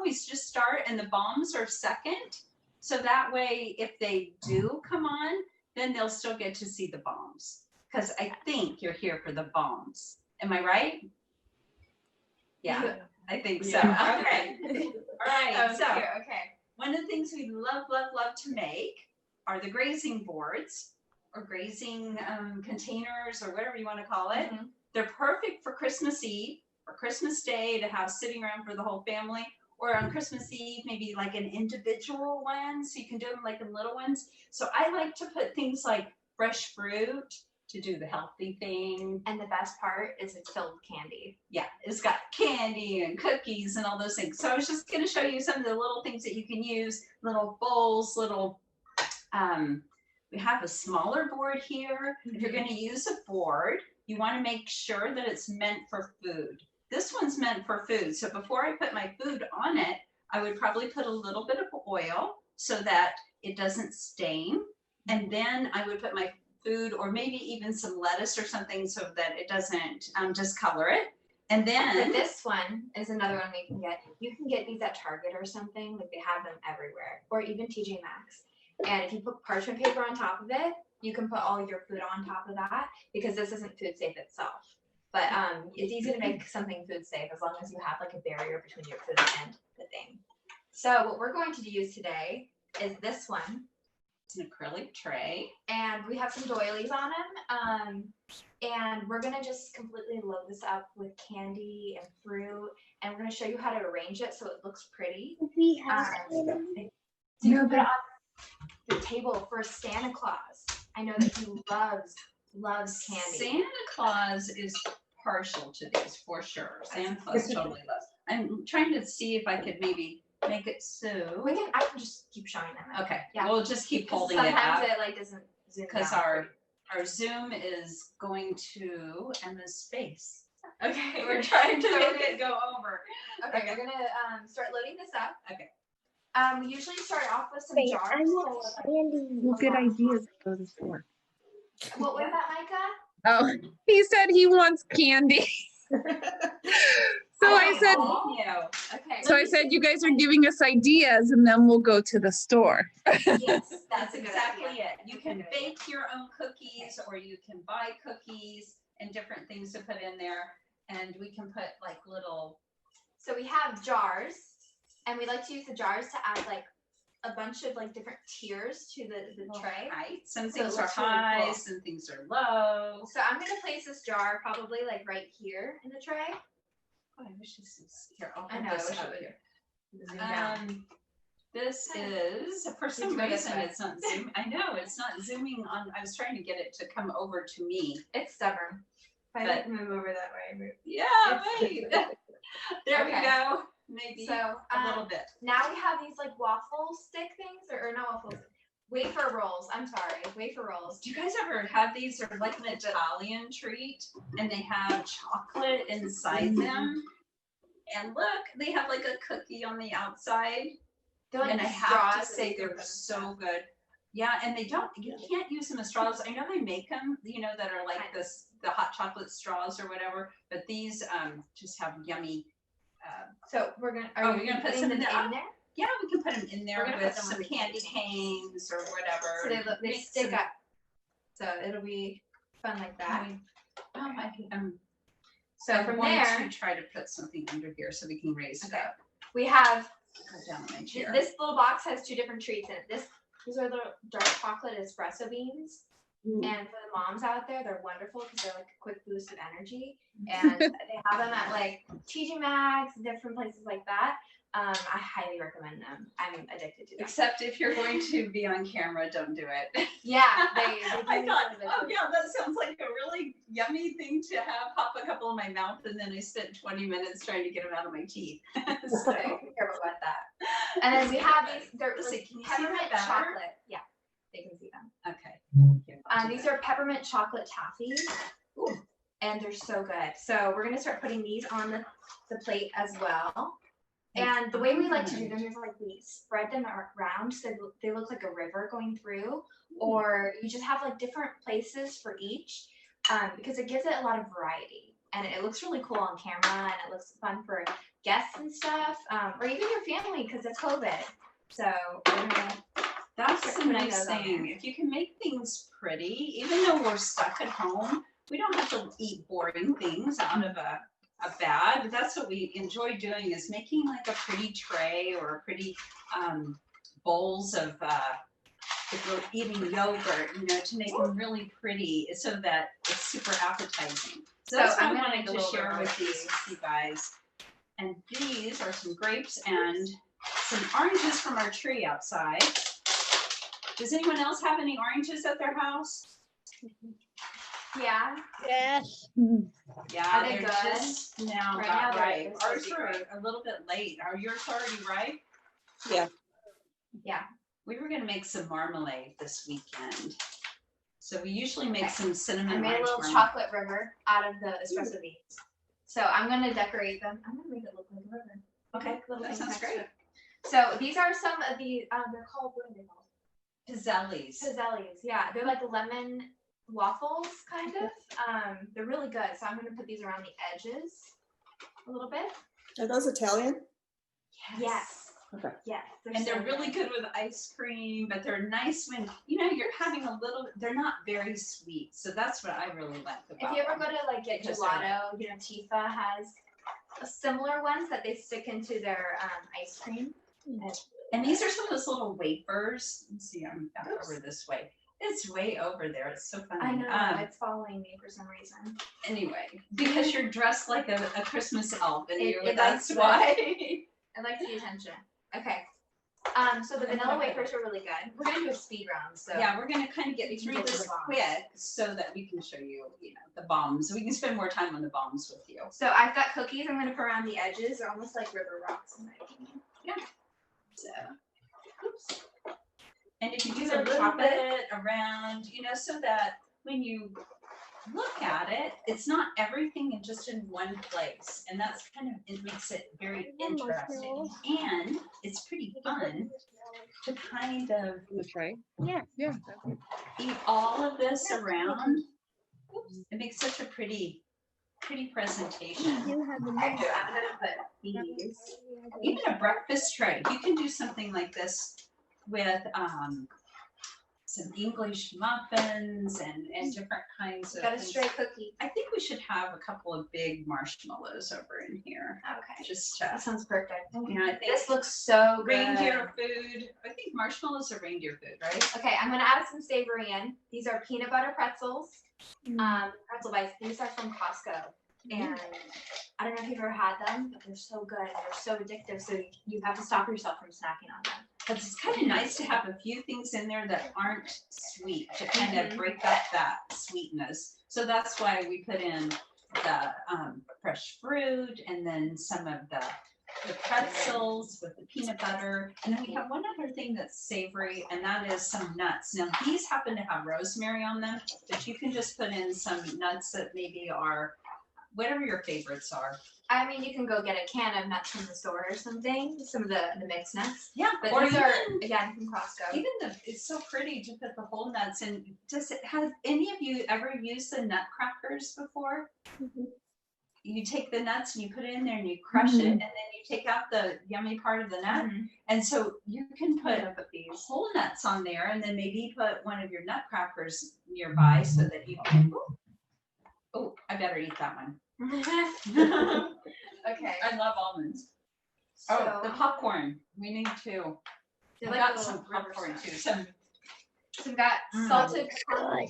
always just start and the bombs are second. So that way, if they do come on, then they'll still get to see the bombs. Because I think you're here for the bombs. Am I right? Yeah, I think so. Okay. All right. So, okay. One of the things we love, love, love to make are the grazing boards or grazing containers or whatever you want to call it. Mm-hmm. They're perfect for Christmas Eve or Christmas Day to have sitting around for the whole family, or on Christmas Eve, maybe like an individual one. So you can do them like in little ones. So I like to put things like fresh fruit to do the healthy thing. And the best part is it's filled with candy. Yeah, it's got candy and cookies and all those things. So I was just going to show you some of the little things that you can use, little bowls, little, we have a smaller board here. Mm-hmm. If you're going to use a board, you want to make sure that it's meant for food. This one's meant for food. So before I put my food on it, I would probably put a little bit of oil so that it doesn't stain. And then I would put my food or maybe even some lettuce or something so that it doesn't discolor it. And then but this one is another one we can get. You can get these at Target or something. Like they have them everywhere, or even TJ.Maxx. And if you put parchment paper on top of it, you can put all your food on top of that because this isn't food safe itself. But it's easy to make something food safe as long as you have like a barrier between your food and the thing. So what we're going to use today is this one. It's an acrylic tray. And we have some doilies on them. And we're going to just completely load this up with candy and fruit. And we're going to show you how to arrange it so it looks pretty. We have so you can put it on the table for Santa Claus. I know that he loves candy. Santa Claus is partial to these for sure. Santa Claus totally loves. I'm trying to see if I could maybe make it so. I can just keep showing them. Okay. Yeah. We'll just keep holding it up. Sometimes it like doesn't zoom because our Zoom is going to endless space. Okay. We're trying to make it go over. Okay. We're gonna start loading this up. Okay. We usually start off with some jars. I want candy. Well, good idea to go to the store. What was that, Micah? Oh, he said he wants candy. I said, okay. So I said, you guys are giving us ideas and then we'll go to the store. Yes, that's exactly it. You can bake your own cookies or you can buy cookies and different things to put in there. And we can put like little. So we have jars and we like to use the jars to add like a bunch of like different tiers to the tray. Right. Some things are high, really cool. Some things are low. So I'm going to place this jar probably like right here in the tray. Oh, I wish this was here. I'll put this up here. This is for some reason it's not zooming. I know it's not zooming on. I was trying to get it to come over to me. It's stubborn. If I didn't move over that way. Yeah, wait. There we go. Maybe so, a little bit. Now we have these like waffle stick things, or not waffles. Wafer rolls. I'm sorry, wafer rolls. Do you guys ever have these? They're like an Italian treat, and they have chocolate inside them. And look, they have like a cookie on the outside. Like and I have to say they're so good. Yeah, and they don't. You can't use them as straws. I know they make them, that are like this, the hot chocolate straws or whatever. But these just have yummy. So we're gonna. Are we gonna put some in there? Yeah, we can put them in there with some candy canes or whatever. So they stick up. So it'll be fun like that. So from there, to try to put something under here so we can raise it up. We have down my chair. This little box has two different treats in it. These are the dark chocolate espresso beans. And for the moms out there, they're wonderful because they're like a quick boost of energy. And they have them at like TJ.Maxx, different places like that. I highly recommend them. I'm addicted to them. Except if you're going to be on camera, don't do it. Yeah, I thought, that sounds like a really yummy thing to have pop a couple in my mouth, and then I spent 20 minutes trying to get them out of my teeth. So be careful about that. And then we have these. They're like peppermint chocolate. Yeah, they can see them. Okay. These are peppermint chocolate taffies. Ooh. And they're so good. So we're gonna start putting these on the plate as well. And the way we like to do them is like we spread them around so they look like a river going through, or you just have like different places for each because it gives it a lot of variety and it looks really cool on camera and it looks fun for guests and stuff, or even your family because it's COVID. So we're gonna That's Start the putting nice those on thing. If you can make things pretty, even though we're stuck at home, we don't have to eat boring things out of a bag. That's what we enjoy doing, is making like a pretty tray or a pretty bowls of if we're eating yogurt, you know, to make them really pretty so that it's super appetizing. So that's what I'm I gonna wanted make a to little share bit with of these these. with you guys. And these are some grapes and some oranges from our tree outside. Does anyone else have any oranges at their house? Yeah. Yes. Yeah, Are they they're good? just now Right got now they're- ripe. they're Ours supposed to are be ripe. a little bit late. Are yours already ripe? Yeah. Yeah. We were gonna make some marmalade this weekend. So we usually make some I cinnamon made a orange little marmalade. chocolate river out of the espresso beans. So I'm gonna decorate them. I'm gonna make it look like a river. Okay, Little that things sounds next to great. it. So these are some of the they're called, what are they called? Pizzellis. Pizzellis. Yeah, they're like lemon waffles kind of. They're really good. So I'm gonna put these around the edges a little bit. Are those Italian? Yes. Okay. Yes. And they're so really good with ice cream, but they're nice when, you know, you're having a little, they're not very sweet. So that's what I really like If about you ever them. go to like get Because they're- gelato, you know, Tifa has similar ones that they stick into their ice cream. And these are some of those little wafers. Let's see, I'm back over this way. It's way over there. It's so funny. I know, it's following me for some reason. Anyway, because you're dressed like a Christmas elf, and It that's likes why. I like the attention. Okay. So the vanilla wafers are really good. We're gonna do a speed round, so Yeah, we're gonna kind of get We can through get to this the bombs. quick so that we can show you, you know, the bombs. We can spend more time on the bombs with you. So I've got cookies I'm gonna put around the edges. They're almost like river rocks in my opinion. So, oops. And if you do These a are little chocolate. bit around, you know, so that when you look at it, it's not everything in just in one place. And that's kind of, it makes it very interesting. And it's pretty fun to kind of That's right. Yeah. Yeah. eat all of this around. It makes such a pretty presentation. You have the I'm gonna put these. Even a breakfast tray. You can do something like this with some English muffins and different kinds of Got a things. stray cookie. I think we should have a couple of big marshmallows over in here. Okay. Just That sounds perfect. yeah, I think This looks so good. reindeer food. I think marshmallows are reindeer food, right? Okay, I'm gonna add some savory in. These are peanut butter pretzels. Pretzel bites. These are from Costco. And I don't know if you've ever had them, but they're so good. They're so addictive. So you have to stop yourself from snacking on them. But it's kind of nice to have a few things in there that aren't sweet to kind of break up that sweetness. So that's why we put in the fresh fruit and then some of the pretzels with the peanut butter. And then we have one other thing that's savory, and that is some nuts. Now these happen to have rosemary on them, but you can just put in some nuts that maybe are whatever your favorites are. I mean, you can go get a can of nuts from the store or something. Some of the mixed nuts. Yeah, But or these even, are, again, from Costco. even it's so pretty to put the whole nuts in. Has any of you ever used the nut crackers before? You take the nuts and you put it in there and you crush it, and then you take out the yummy part of the nut. And so you can put these whole nuts on there, and then maybe put one of your nut crackers nearby so that you can. Oh, I better eat that one. Okay. I love almonds. So, Oh, the popcorn. We need to. they're We like got little some river popcorn stuff. too. Some So we've got salted popcorn.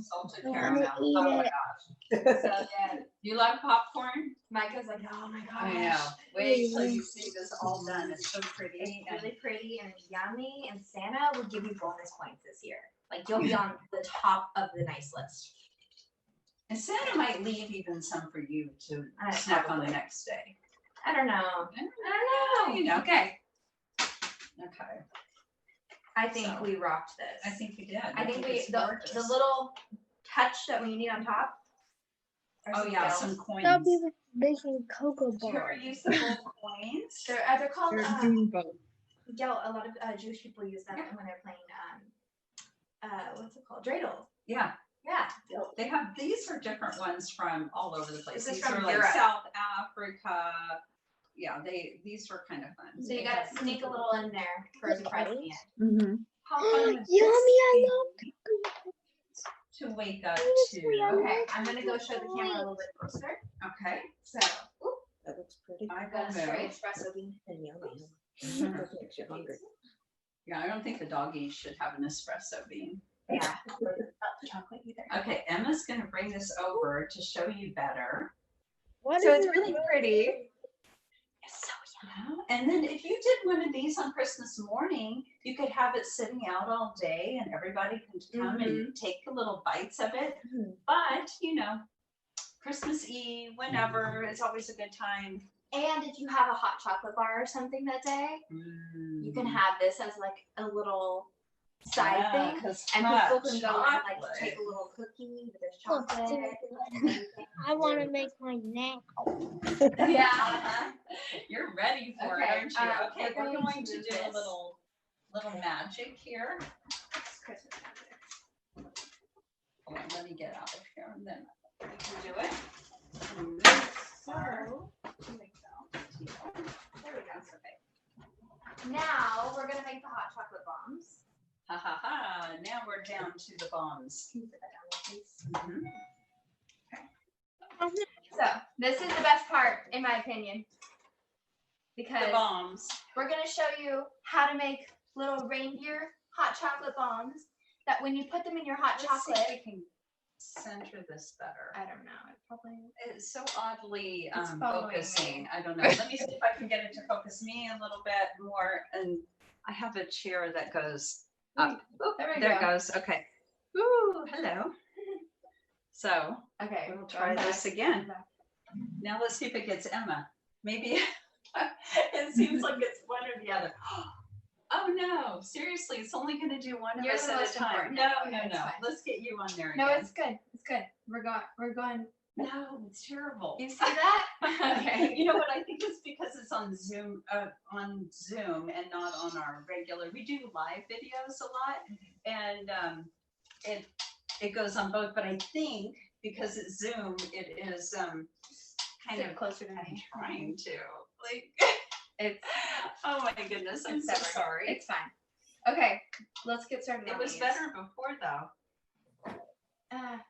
salted I wanna caramel. eat Oh my it. gosh. So good. You love popcorn? Micah's like, oh my gosh. I know. Wait till you see this all done. It's so pretty. It's And really pretty and yummy, and Santa will give you bonus points this year. Like you'll be on the top of the nice list. Santa might leave even some for you to I snack on the probably. next day. I don't know. I don't know. You know, okay. Okay. I think So, we rocked this. I think we did. I think we it's the gorgeous. little touch that we need on top. are Oh some yeah, gels. some coins. They'll be making cocoa Do you ever bars. use the little coins? They're called They're doing both. yeah. A lot of Jewish people use them when they're playing what's it called? Dreidel. Yeah. Yeah. They have, these are different ones from all over the place. This is These from are like Europe. South Africa, yeah, these were kind of fun. So you gotta sneak a little in there for a surprise at the end. Mm-hmm. How fun would Yummy, I this love be to wake up to? Okay, I'm gonna go show the camera a little bit closer. Okay, So, oop, That looks pretty. I I've got a will stray move. espresso bean. And yummy. Mhm. That makes you hungry. Yeah, I don't think the doggies should have an espresso bean. Yeah, not the chocolate either. Okay, Emma's gonna bring this over to show you better. What So is it's it? really pretty. It's so yummy. And then if you did one of these on Christmas morning, you could have it sitting out all day and everybody can come and take little bites of it. Mhm. But, you know, Christmas Eve, whenever, it's always a good time. And if you have a hot chocolate bar or something that day, you can have this as like a little side thing. And people can go and like take a little cookie with their Look, chocolate. I want to make my neck. Yeah. You're ready for Okay, it, aren't you? Okay, we're we're going going to to do do a this. little magic here. It's Christmas magic. Hold on, let me get out of here and then we can do it. So, here we go. There we go. Okay. Now we're gonna make the hot chocolate bombs. Ha ha ha, now we're down to the bombs. Can you put that down there, please? Mhm. So this is the best part, in my opinion, The because bombs. we're gonna show you how to make little reindeer hot chocolate bombs. That when you put them in your hot Let's see chocolate, if we can center this better. I don't know. It probably. It's so oddly It's following focusing. me. I don't know. Let me see if I can get it to focus me a little bit more. And I have a chair that goes up. Oh, There we there it go. goes. Okay. Ooh, hello. So Okay. we'll go try back, this again. go back. Now let's see if it gets Emma. Maybe it seems like it's one or the other. Oh no, seriously, it's only going to do one of You're us the at a most time. important. No, Okay, no, it's no. fine. Let's get you on there No, again. it's good. It's good. We're going. No, it's terrible. You see that? Okay. You know what? I think it's because it's on Zoom and not on our regular. We do live videos a lot, and it goes on both. But I think because it's Zoom, it is kind Sit of closer to I'm me. trying to like. It's Oh my goodness, I'm It's so separate. sorry. it's fine. Okay, let's get started. It on was these. better before though. fine.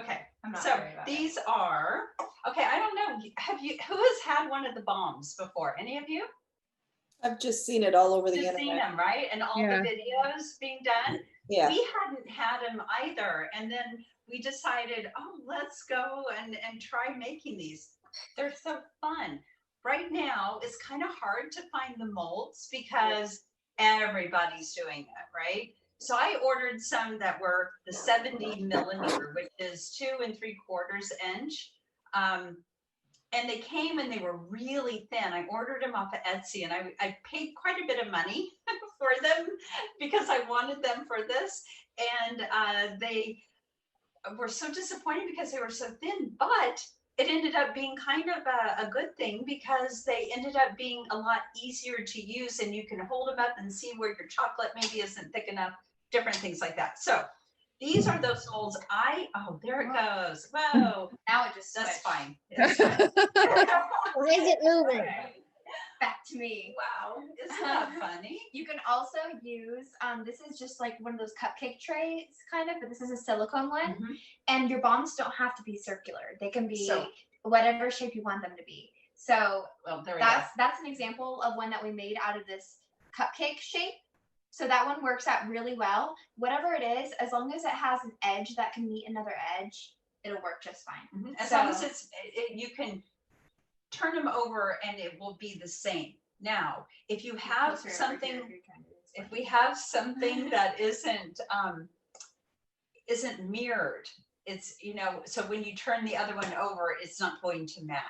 Okay. I'm not So worried about it. these are okay. I don't know. Who has had one of the bombs before? Any of you? I've just seen it all over the You've seen internet. them, right? And all Yeah. the videos being done. Yeah. We hadn't had them either, and then we decided, oh, let's go and try making these. They're so fun. Right now, it's kind of hard to find the molds because everybody's doing it, right? So I ordered some that were the 70 millimeter, which is 2 3/4 inch. And they came and they were really thin. I ordered them off of Etsy and I paid quite a bit of money for them because I wanted them for this. And they were so disappointed because they were so thin, but it ended up being kind of a good thing because they ended up being a lot easier to use and you can hold them up and see where your chocolate maybe isn't thick enough, different things like that. So these are those molds. Oh, there it goes. Whoa, Now it just that's switched. fine. That's fine. Why is it moving? Okay. Back to me. Wow, isn't that funny? You can also use, this is just like one of those cupcake trays kind of, but this is a silicone one. Mhm. And your bombs don't have to be circular. They can be So- whatever shape you want them to be. So Well, there we go. that's an example of one that we made out of this cupcake shape. So that one works out really well. Whatever it is, as long as it has an edge that can meet another edge, it'll work just fine. Mhm. As long as So- you can turn them over and it will be the same. Now, if you have Closer over something, here if you're trying to do this if one. we have something that isn't mirrored, it's, so when you turn the other one over, it's not going to match.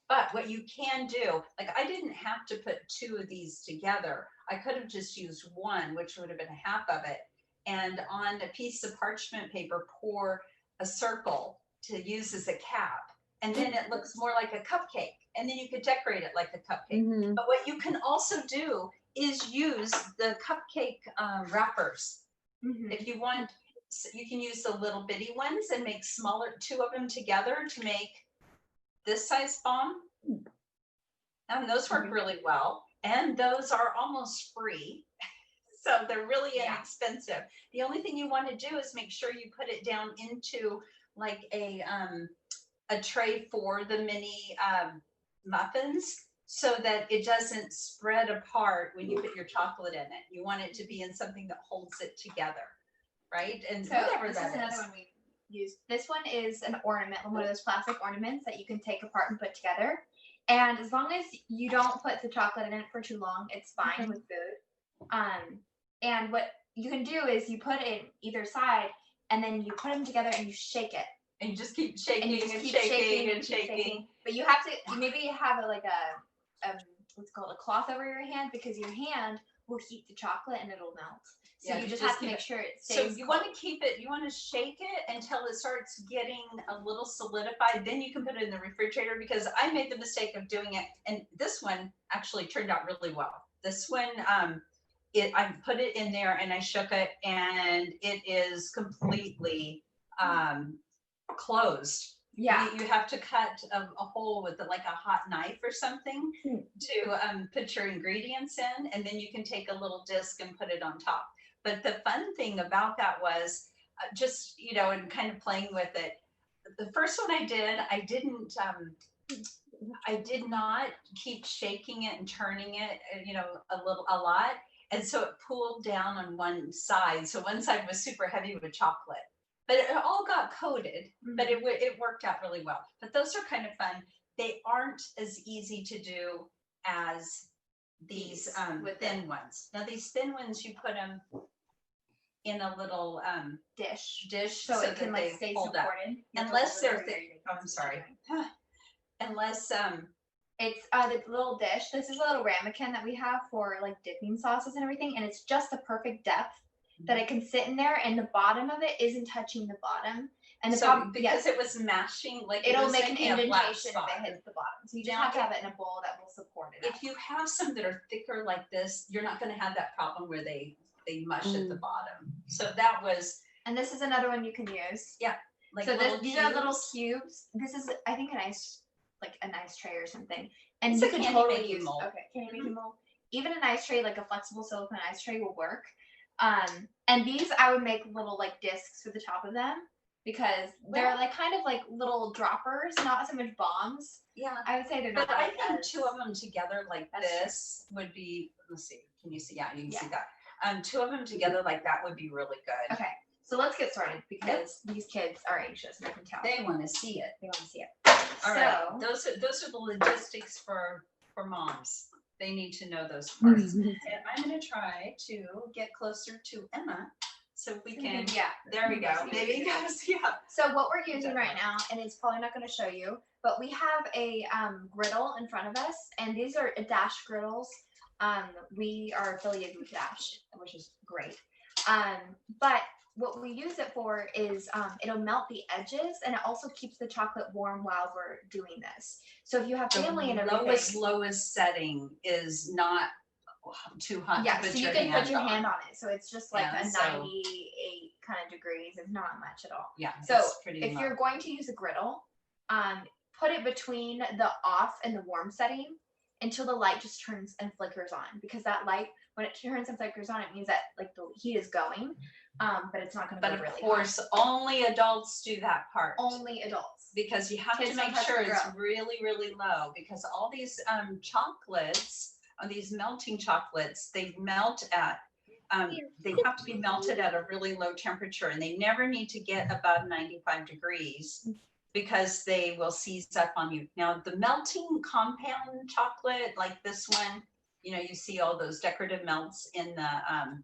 But what you can do, like I didn't have to put 2 of these together. I could have just used one, which would have been half of it. And on a piece of parchment paper, pour a circle to use as a cap. And then it looks more like a cupcake. And then you could decorate it like a cupcake. Mhm. But what you can also do is use the cupcake wrappers. Mhm. If you want, you can use the little bitty ones and make smaller, 2 of them together to make this size bomb. And those work really well. And those are almost free. So they're really inexpensive. The only thing you want to do is make sure you put it down into like a tray for the mini muffins, so that it doesn't spread apart when you put your chocolate in it. You want it to be in something that holds it together, right? And So whatever this that is another one we used. This one is an ornament, one of those plastic ornaments that you can take apart and put together. And as long as you don't put the chocolate in it for too long, it's fine with food. And what you can do is you put it either side, and then you put them together and you shake it. And you just keep shaking And you just and keep shaking and keep shaking. But you have to maybe have what's called a cloth over your hand, because your hand will heat the chocolate and it'll melt. So Yeah, you just just have to keep make it- sure it So stays. you want to keep it, you want to shake it until it starts getting a little solidified. Then you can put it in the refrigerator, because I made the mistake of doing it. And this one actually turned out really well. This one, I put it in there and I shook it, and it is completely closed. Yeah. You have to cut a hole with like a hot knife or something to put your ingredients in, and then you can take a little disc and put it on top. But the fun thing about that was just, and kind of playing with it. The first one I did not keep shaking it and turning it, a lot. And so it pooled down on one side. So one side was super heavy with chocolate. But it all got coated, but it worked out really well. But those are kind of fun. They aren't as easy to do as these thin ones. Now these thin ones, you put them in a little dish so it can that like they stay hold up. supported. Unless they're thick. Oh, I'm sorry. Unless it's the little dish. This is a little ramekin that we have for like dipping sauces and everything, and it's just the perfect depth that it can sit in there, and the bottom of it isn't touching the bottom. And the so because it was mashing, like it'll was make an making a black indentation if spot. it hits the bottom. So you just Now, have to have it in a bowl that will support it. If you have some that are thicker like this, you're not going to have that problem where they mush at the bottom. So that was. And this is another one you can use. Yeah. Like so these are little cubes. cubes. This is, I think, a nice tray or something. And It's you a can candy totally making use mold. Okay, candy making mold. Even a nice tray, like a flexible silicone ice tray, will work. And these I would make little like discs for the top of them, because they're like kind of like little droppers, not so much bombs. Yeah. I would say they're not. But I like think as- two of them together like That's true. this would be, let's see, can you see? Yeah, you can see that. Two of them together like that would be really good. Okay, so let's get started, because these kids are anxious and I can tell. They want to see it. They want to see it. All right, those are the logistics for moms. They need to know those parts. And I'm going to try to get closer to Emma so we can. Yeah. There we go. Maybe guys, yeah. So what we're using right now, and it's probably not going to show you, but we have a griddle in front of us, and these are Dash griddles. We are affiliated with Dash, which is great. But what we use it for is it'll melt the edges, and it also keeps the chocolate warm while we're doing this. So if you have family and everything, lowest setting is not too hot. yeah, to put so you your can put your on. hand on it. So it's just like Yeah, a so- 98 kind of degrees. It's not much at all. Yeah. So it's pretty if low. you're going to use a griddle, put it between the off and the warm setting until the light just turns and flickers on, because that light, when it turns and flickers on, it means that like the heat is going, but it's not going to But go of really course, only adults do that part. hot. Only adults. Because you have Kids to don't make touch sure the it's grill. really, really low, because all these chocolates, these melting chocolates, they melt at, they have to be melted at a really low temperature, and they never need to get above 95 degrees because they will seize up on you. Now, the melting compound chocolate, like this one, you see all those decorative melts in the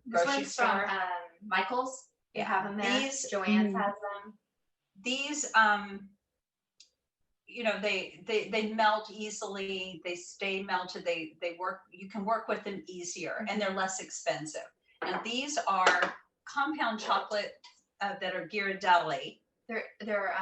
This grocery one's from store. Michael's. You Yeah. have them there. These- Joann's has them. These they melt easily, they stay melted, they work, you can work with them easier, and they're less expensive. Now these are compound chocolate that are Ghirardelli. They're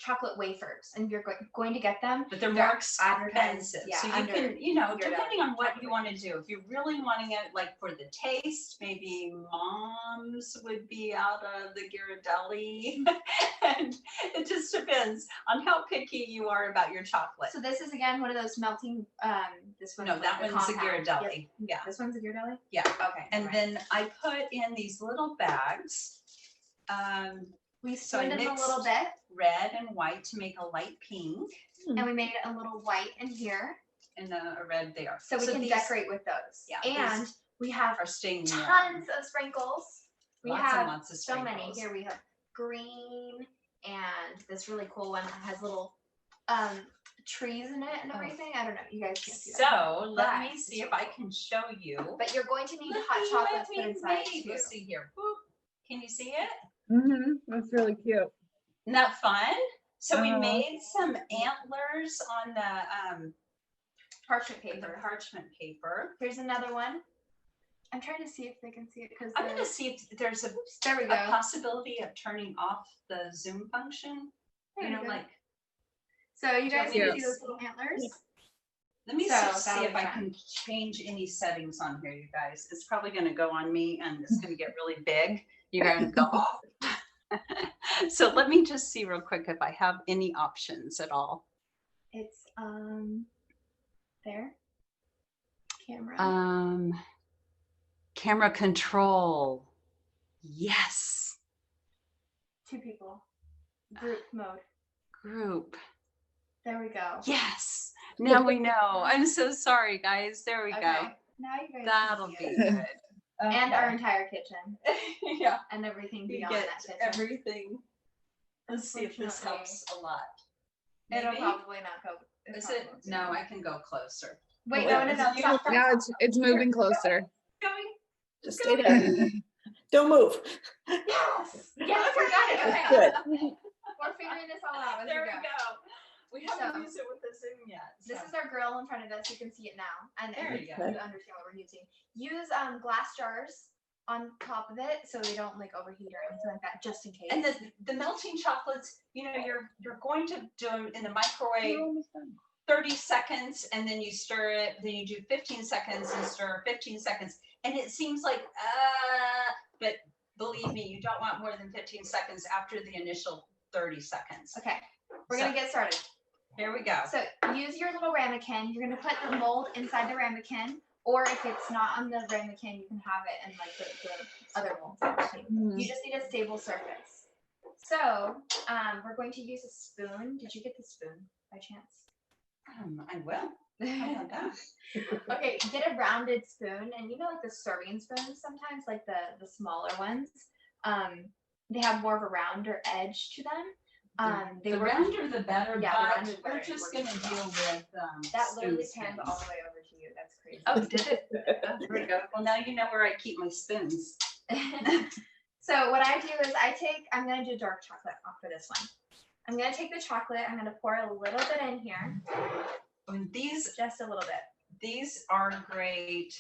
chocolate wafers, and you're going to get them. But they're They're more advertised, expensive. yeah, So you under can, you know, your depending on what chocolate you want to do. If you're really wanting it like for the taste, maybe Mom's would be out of the Ghirardelli. And it just depends on how picky you are about your chocolate. So this is again one of those melting. This one. No, that one's a Ghirardelli. Yeah. This one's a Ghirardelli. Yeah. Okay. And right. then I put in these little bags. We so I spooned it a mixed little bit, red and white to make a light pink, and we made a little white in here, and a red there. so we can these decorate with those. Yeah, and these we have are staying warm. tons of sprinkles. We Lots have and lots of so many. sprinkles. Here we have green and this really cool one that has little trees in it and everything. I don't know. You guys can't see that. So let But me see if I can show you. But you're going to need Look hot at chocolate what put we inside made. too. Let's see here. Boop. Can you see it? That's really cute. Isn't that fun? So we Uh-huh. made some antlers on the Parchment paper. parchment paper. Here's another one. I'm trying to see if they can see it because I'm gonna see if there's a there we go. possibility of turning off the Zoom function. There You we know, go. like, So you guys can Yes. see those little antlers. let me So see that'll if be I fun. can change any settings on here, you guys. It's probably gonna go on me and it's gonna get really big. You're gonna go, oh. So let me just see real quick if I have any options at all. It's there. Camera. Camera control. Yes. 2 people. Group mode. Group. There we go. Yes. Now we know. I'm so sorry, guys. There we Okay. go. Now you guys That'll can be see it. good. And our entire kitchen Yeah. and everything You beyond get that kitchen. everything. Let's see if this Unfortunately, helps a lot. It'll Maybe? probably not go. Is probably it? won't No, go. I can go closer. Wait, Wait, no, no, no. you- Stop, stop, Now stop. it's moving closer. Going. Just stay there. Don't move. Yes. Yes, we got it. Okay. Good. We're figuring this all out as There we we go. go. We haven't So- used it with the Zoom yet. This so. is our grill in front of us. You can see it now, and There you you go. understand what we're using. Use glass jars on top of it so they don't like overheat or anything like that, just in case. And the melting chocolates, you know, you're going to do them in the microwave 30 seconds, and then you stir it. Then you do 15 seconds and stir 15 seconds. And it seems like, but believe me, you don't want more than 15 seconds after the initial 30 seconds. Okay, we're So- gonna get started. Here we go. So use your little ramekin. You're gonna put the mold inside the ramekin, or if it's not on the ramekin, you can have it in like the other molds. You just need a stable surface. So we're going to use a spoon. Did you get the spoon by chance? I will. How about that? Okay, get a rounded spoon, and you know, like the serving spoons sometimes, like the smaller ones, they have more of a rounder edge to them. They The work- rounder the better, Yeah, the but rounder the we're better. It just works gonna really deal with that literally spoon pans skins. all the way over to you. That's crazy. Oh, did it? Oh, there we go. Well, now you know where I keep my spoons. So what I do is I'm gonna do dark chocolate for this one. I'm gonna take the chocolate, I'm gonna pour a little bit in here, And these just a little bit. These are great.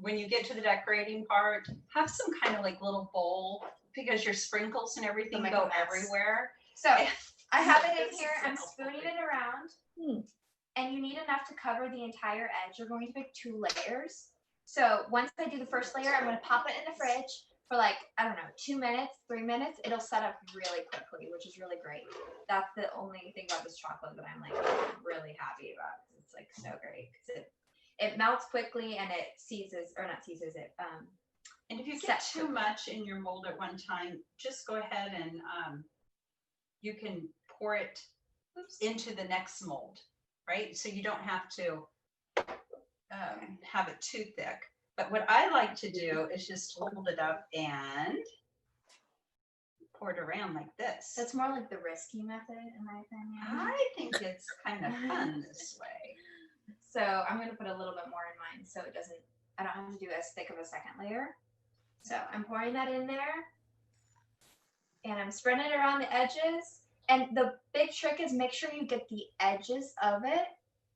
When you get to the decorating part, have some kind of like little bowl because your sprinkles and everything make go a mess. everywhere. So I have it in This here, is I'm helpful. spooning it around. And you need enough to cover the entire edge. You're going to make 2 layers. So once I do the first layer, I'm gonna pop it in the fridge for like, I don't know, 2 minutes, 3 minutes. It'll set up really quickly, which is really great. That's the only thing about this chocolate that I'm like really happy about. It's like so great because it melts quickly and it seizes, or not seizes it. And if you Set get too quickly. much in your mold at one time, just go ahead and you can pour it into the next mold, right? So you don't have to have it too thick. But what I like to do is just hold it up and pour it around like this. That's more like the risky method, in my opinion. I think it's kind of fun this way. So I'm gonna put a little bit more in mine so it doesn't, I don't have to do as thick of a second layer. So I'm pouring that in there and I'm spreading it around the edges. And the big trick is make sure you get the edges of it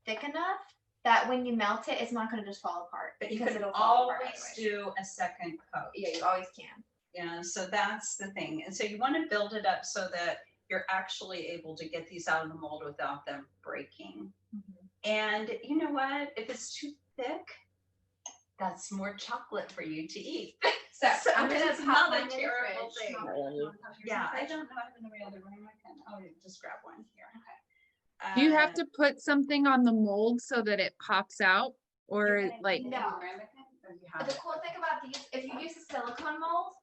thick enough that when you melt it, it's not gonna just fall apart. But you because can it'll fall apart always anyway. do a second coat. Yeah, you always can. Yeah, so that's the thing. And so you want to build it up so that you're actually able to get these out of the mold without them breaking. And you know what? If it's too thick, that's more chocolate for you to eat. So So I'm gonna it's pop not a mine in the terrible fridge. thing. Yeah, I don't have any other room. I can, oh, just grab one here. Okay. Do you have to put something on the mold so that it pops out, or like? No. The cool thing about these, if you use a silicone mold,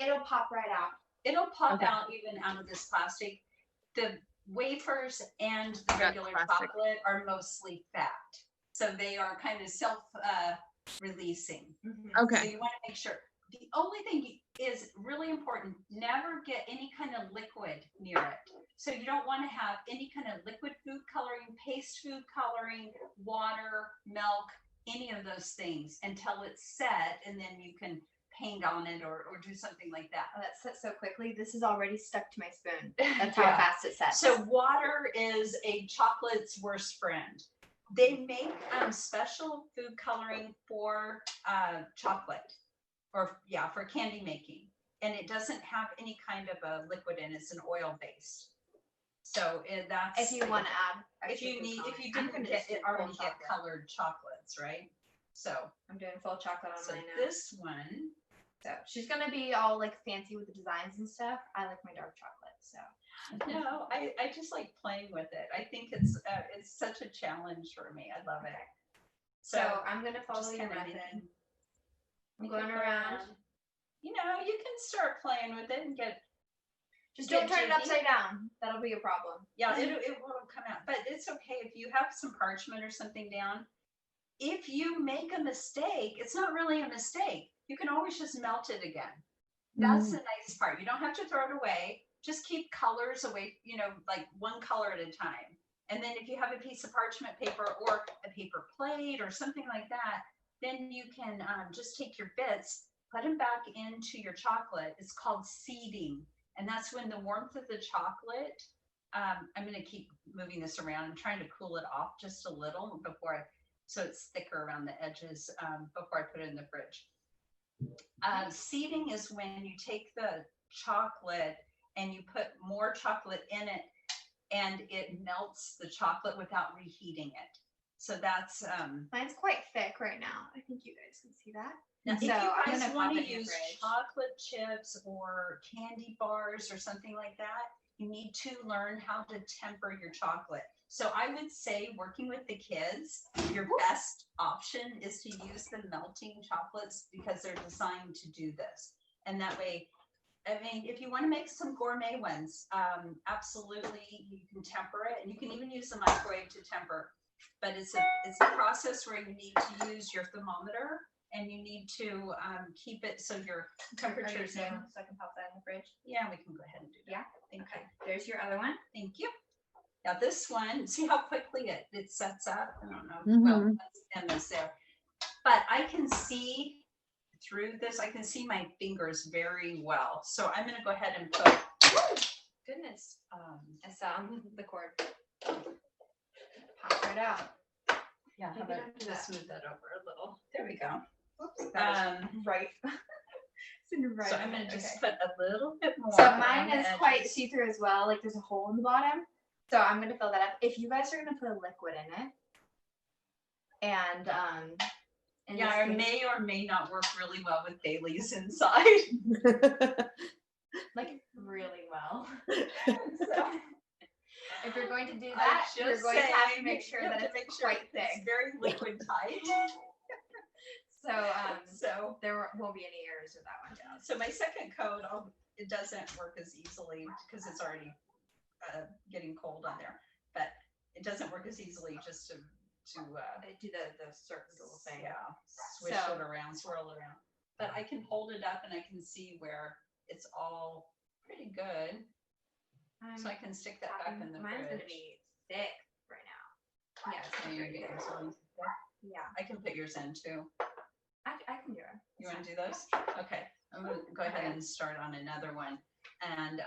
it'll pop right out. It'll pop Okay. out even out of this plastic. The wafers and the Got regular plastic. chocolate are mostly fat. So they are kind of self-releasing. So Okay. you want to make sure. The only thing is really important, never get any kind of liquid near it. So you don't want to have any kind of liquid food coloring, paste food coloring, water, milk, any of those things until it's set, and then you can paint on it or do something like that. Oh, that sets so quickly. This is already stuck to my spoon. That's how Yeah. fast it sets. So water is a chocolate's worst friend. They make special food coloring for chocolate, or for candy making, and it doesn't have any kind of a liquid in it. It's an oil based. So that's if you want to add, if you extra food need, if coloring. you I'm didn't gonna get just do it full already get chocolate. colored chocolates, right? So I'm doing full chocolate on so mine now. this one, So she's gonna be all like fancy with the designs and stuff. I like my dark chocolate. So no, I just like playing with it. I think it's such a challenge for me. I love it. so I'm gonna follow just your kinda method. making- I'm making going around. You know, you can start playing with it and get. Just get don't turn it jiggy. upside down. That'll be a problem. Yeah, it will come out, but it's okay if you have some parchment or something down. If you make a mistake, it's not really a mistake. You can always just melt it again. That's the nice part. You don't have to throw it away. Just keep colors away, you know, like one color at a time. And then if you have a piece of parchment paper or a paper plate or something like that, then you can just take your bits, put them back into your chocolate. It's called seeding. And that's when the warmth of the chocolate, I'm going to keep moving this around. I'm trying to cool it off just a little before so it's thicker around the edges before I put it in the fridge. Seeding is when you take the chocolate and you put more chocolate in it and it melts the chocolate without reheating it. So that's Mine's quite thick right now. I think you guys can see that. now, if So you I'm guys gonna want pop to it in your use fridge. chocolate chips or candy bars or something like that, you need to learn how to temper your chocolate. So I would say working with the kids, your best option is to use the melting chocolates because they're designed to do this. And that way, I mean, if you want to make some gourmet ones, absolutely, you can temper it, and you can even use the microwave to temper. But it's a process where you need to use your thermometer, and you need to keep it so your temperature's in. So I can pop that in the fridge. Yeah, we can go ahead and do that. Yeah. Thank Okay. you. There's your other one. Thank you. Now this one, see how quickly it sets up? I don't know. Mhm. Well, that's Emma's there. But I can see through this, I can see my fingers very well. So I'm gonna go ahead and put, goodness, I saw the cord. Pop right out. yeah, how Maybe about don't do just that. smooth that over a little. There we go. That is right. It's right. So I'm gonna Okay. just put a little bit more. So around mine the is quite edges. see-through as well. Like there's a hole in the bottom. So I'm gonna fill that up. If you guys are gonna put a liquid in it, and in Yeah, this it case, may or may not work really well with Bailey's inside. like really well. So, If you're going to do I'm that, you're just going to have to saying, make sure you have that to it's make sure quite it's thick. very liquid tight. So there won't be any errors with that one. So my second coat, it doesn't work as easily because it's already getting cold on there, but it doesn't work as easily just to Do the circle thing. yeah, swish So- it around, swirl it around. But I can hold it up and I can see where it's all pretty good. So I can stick that back in the Mine's fridge. gonna be thick right now. Yeah, it's So you're very getting good. some- Yeah, I can put yours in too. I can do it. You want to do those? Okay, I'm gonna go ahead and start on another one. And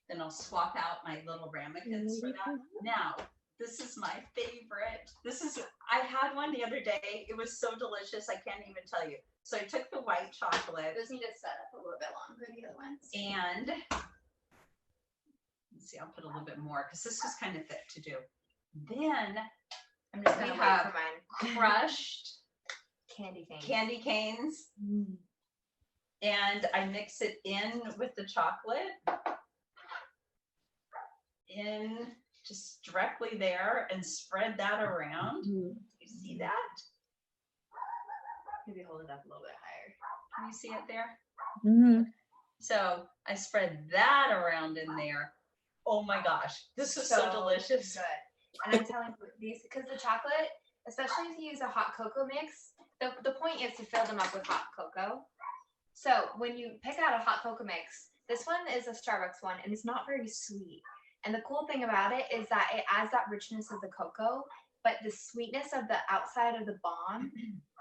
then I'll swap out my little ramekins for that. Now, this is my favorite. I had one the other day. It was so delicious, I can't even tell you. So I took the white chocolate Those need to set up a little bit longer, the other ones. and Let's see, I'll put a little bit more because this was kind of thick to do. Then I'm just we gonna wait have for mine. crushed Candy cane. candy canes, and I mix it in with the chocolate, in just directly there, and spread that around. You see that? Maybe hold it up a little bit higher. Can you see it there? Mhm. So I spread that around in there. Oh my gosh, this is so delicious. Good. And I'm telling you, these, because the chocolate, especially if you use a hot cocoa mix, the point is to fill them up with hot cocoa. So when you pick out a hot cocoa mix, this one is a Starbucks one, and it's not very sweet. And the cool thing about it is that it adds that richness of the cocoa, but the sweetness of the outside of the bomb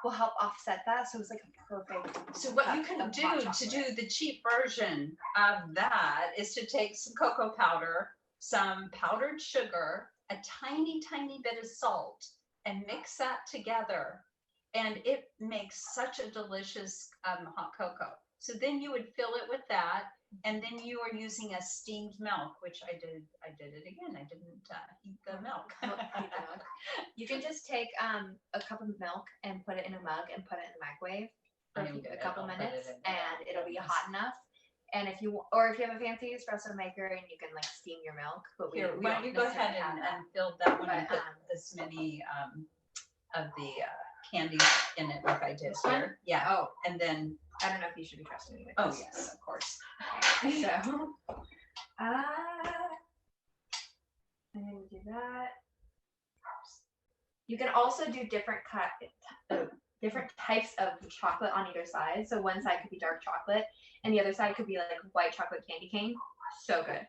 will help offset that. So it's like a perfect. So what you cup can of do hot to chocolate. do the cheap version of that is to take some cocoa powder, some powdered sugar, a tiny, tiny bit of salt, and mix that together. And it makes such a delicious hot cocoa. So then you would fill it with that, and then you are using a steamed milk, which I did it again. I didn't heat the milk. You can just take a cup of milk and put it in a mug and put it in the microwave for a couple minutes, and it'll be hot enough. And if you have a fancy espresso maker, and you can like steam your milk, but Here, we why don't don't you go ahead necessarily have that. and fill that one and But, put this many of the candies in it like I did This one? here. Yeah. Oh, And then, I don't know if you should be trusting me with oh this. yes, of course. Okay, so, I'm gonna do that. You can also do different types of chocolate on either side. So one side could be dark chocolate, and the other side could be like white chocolate candy cane. So good.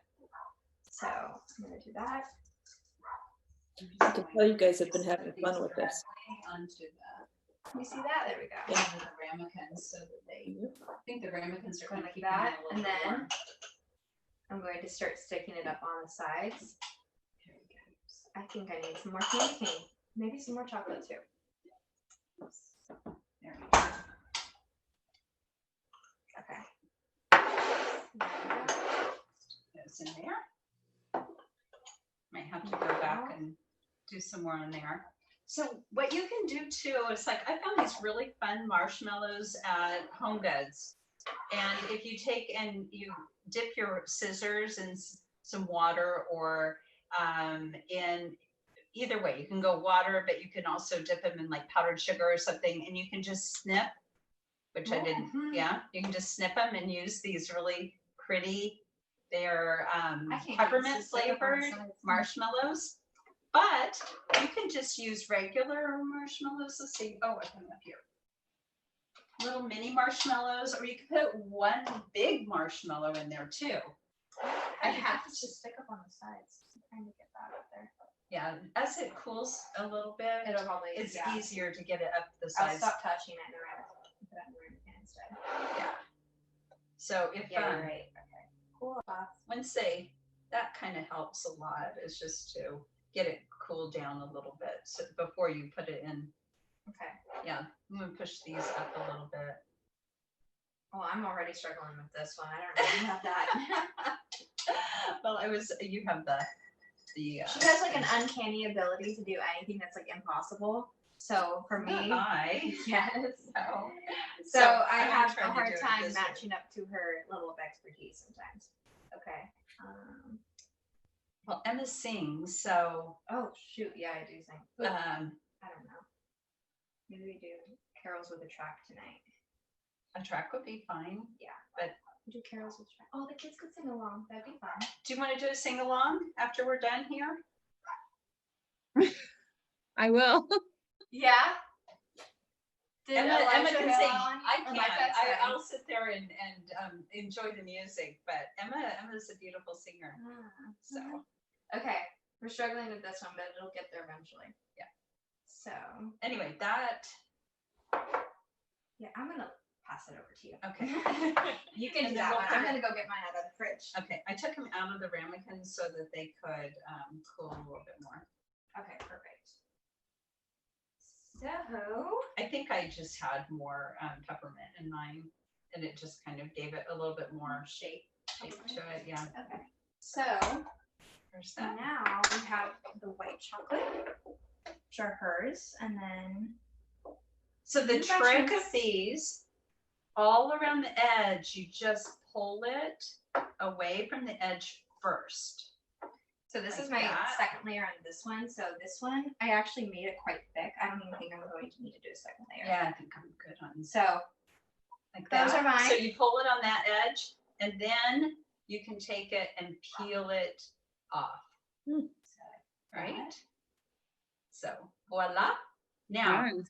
So I'm gonna do that. I can tell you guys have been having fun with this. Onto the, Can you see that? There we go. onto the ramekins so that they, I think the ramekins are going to Like keep that, them a and little then warm. I'm going to start sticking it up on the sides. There we go. I think I need some more candy cane. Maybe some more chocolate too. There we go. Okay. Those in there. Might have to go back and do some more on there. So what you can do too is like, I found these really fun marshmallows at Home Goods. And if you take and you dip your scissors in some water, or in either way, you can go water, but you can also dip them in like powdered sugar or something, and you can just snip, which I didn't, yeah, you can just snip them and use these really pretty, they're peppermint flavored marshmallows. But you can just use regular marshmallows. Let's see. Oh, I come up here. Little mini marshmallows, or you can put one big marshmallow in there too. I have to just stick up on the sides. I'm trying to get that up there. Yeah, as it cools a little bit, It'll probably, it's yeah. easier to get it up the I'll sides. stop touching it and put it in the ramen pan instead. Yeah. So if Yeah, you're right. Okay. Cool. once that kind of helps a lot, is just to get it cooled down a little bit so before you put it in. Okay. Yeah, I'm gonna push these up a little bit. Well, I'm already struggling with this one. I don't really have that. Well, you have the. She has like an uncanny ability to do anything that's like impossible. So for me, yes. So I have a hard time matching up to her level of expertise sometimes. Okay. Well, Emma sings, so Oh shoot, yeah, I do sing. I don't know. Maybe we do carols with a track tonight. a track would be fine. We do carols with track. Oh, the kids could sing along. That'd be fun. Do you want to do a sing along after we're done here? I will. Yeah. Did Emma Elijah can Hill sing. on? I Or can't. my best friend? I'll sit there and enjoy the music, but Emma's a beautiful singer. So Okay, we're struggling with this one, but it'll get there eventually. Yeah. So anyway, that. yeah, I'm gonna pass it over to you. Okay. You can And do then that we'll one. put I'm it- gonna go get mine out of the fridge. Okay, I took them out of the ramekins so that they could cool a little bit more. Okay, perfect. So I think I just had more peppermint in mine, and it just kind of gave it a little bit more shape to it. Yeah. okay. So There's And that. now we have the white chocolate, which are hers, and then So the You got trick yours. of these, all around the edge, you just pull it away from the edge first. so this Like is my that. second layer on this one. So this one, I actually made it quite thick. I don't even think I'm going to need to do a second layer. Yeah, I think I'm good on So like those that. are mine. So you pull it on that edge, and then you can take it and peel it off. Hmm. Right? So voila. Now Yes.